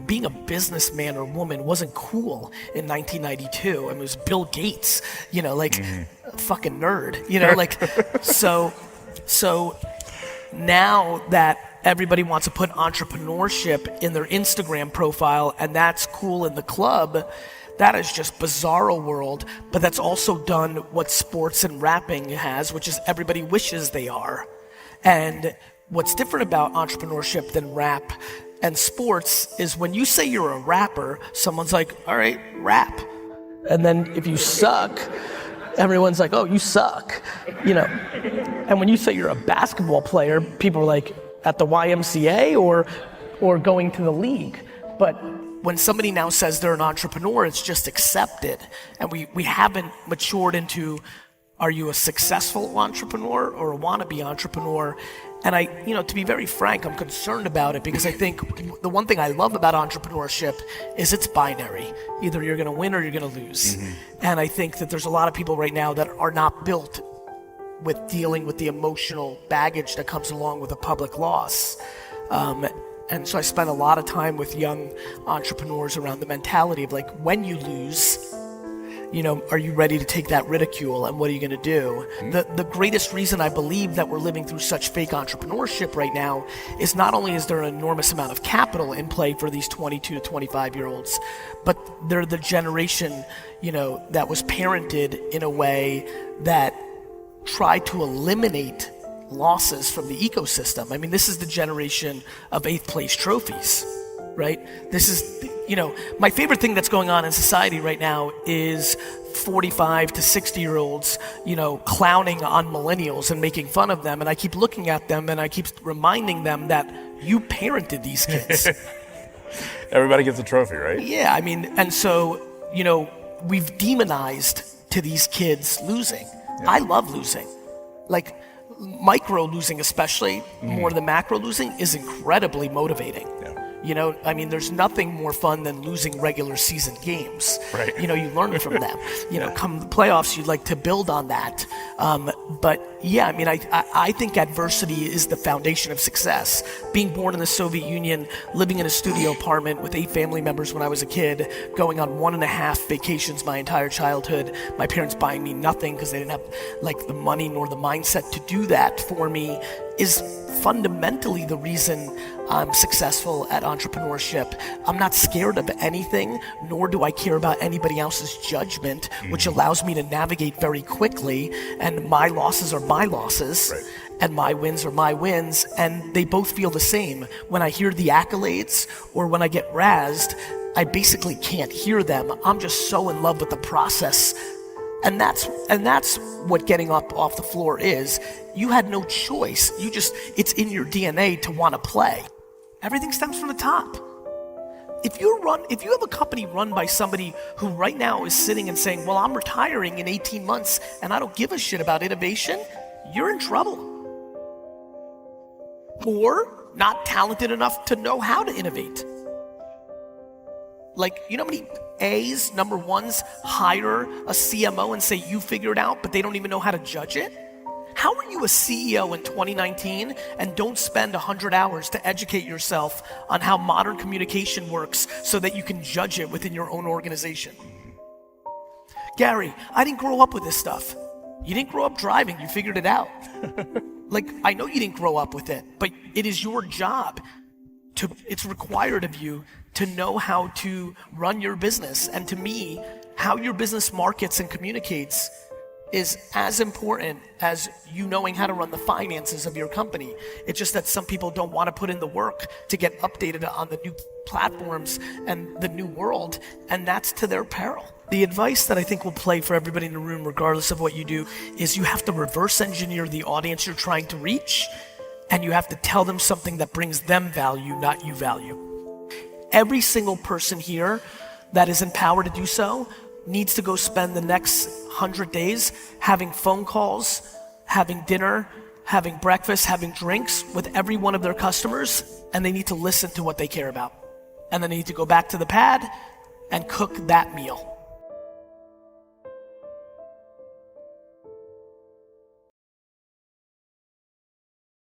being a businessman or woman wasn't cool in 1992. I mean, it was Bill Gates, a fucking nerd, so now that everybody wants to put entrepreneurship in their Instagram profile, and that's cool in the club, that is just bizarro world. But that's also done what sports and rapping has, which is everybody wishes they are. And what's different about entrepreneurship than rap and sports is when you say you're a rapper, someone's like, all right, rap. And then if you suck, everyone's like, oh, you suck, And when you say you're a basketball player, people are like, at the YMCA or going to the league. But when somebody now says they're an entrepreneur, it's just accepted. And we haven't matured into, are you a successful entrepreneur or a wannabe entrepreneur? And to be very frank, I'm concerned about it because I think the one thing I love about entrepreneurship is it's binary. Either you're gonna win or you're gonna lose. And I think that there's a lot of people right now that are not built with dealing with the emotional baggage that comes along with a public loss. And so I spent a lot of time with young entrepreneurs around the mentality of like, when you lose, are you ready to take that ridicule and what are you gonna do? The greatest reason I believe that we're living through such fake entrepreneurship right now is not only is there an enormous amount of capital in play for these 22 to 25 year olds, but they're the generation, that was parented in a way that tried to eliminate losses from the ecosystem. I mean, this is the generation of 8th place trophies, right? This is, my favorite thing that's going on in society right now is 45 to 60 year olds, clowning on millennials and making fun of them. And I keep looking at them and I keep reminding them that you parented these kids. Everybody gets a trophy, right? Yeah, I mean, and so, we've demonized to these kids losing. Yeah. I love losing. Like, micro losing especially, more than macro losing, is incredibly motivating. Yeah. There's nothing more fun than losing regular season games. Right. You learn from them. Come the playoffs, you'd like to build on that. But yeah, I think adversity is the foundation of success. Being born in the Soviet Union, living in a studio apartment with 8 family members when I was a kid, going on 1.5 vacations my entire childhood, my parents buying me nothing because they didn't have the money nor the mindset to do that for me, is fundamentally the reason I'm successful at entrepreneurship. I'm not scared of anything, nor do I care about anybody else's judgment, which allows me to navigate very quickly. And my losses are my losses, right, and my wins are my wins. And they both feel the same. When I hear the accolades or when I get razzed, I basically can't hear them. I'm just so in love with the process. And that's what getting up off the floor is. You had no choice. It's in your DNA to want to play. Everything stems from the top. If you have a company run by somebody who right now is sitting and saying, well, I'm retiring in 18 months and I don't give a shit about innovation, you're in trouble. Or not talented enough to know how to innovate. How many A's, number ones, hire a CMO and say, you figure it out, but they don't even know how to judge it? How are you a CEO in 2019 and don't spend 100 hours to educate yourself on how modern communication works so that you can judge it within your own organization? Gary, I didn't grow up with this stuff. You didn't grow up driving, you figured it out. I know you didn't grow up with it, but it is your job. It's required of you to know how to run your business. And to me, how your business markets and communicates is as important as you knowing how to run the finances of your company. It's just that some people don't want to put in the work to get updated on the new platforms and the new world, and that's to their peril. The advice that I think will play for everybody in the room, regardless of what you do, is you have to reverse engineer the audience you're trying to reach, and you have to tell them something that brings them value, not you value. Every single person here that is empowered to do so needs to go spend the next 100 days having phone calls, having dinner, having breakfast, having drinks with every one of their customers, and they need to listen to what they care about. And then they need to go back to the pad and cook that meal.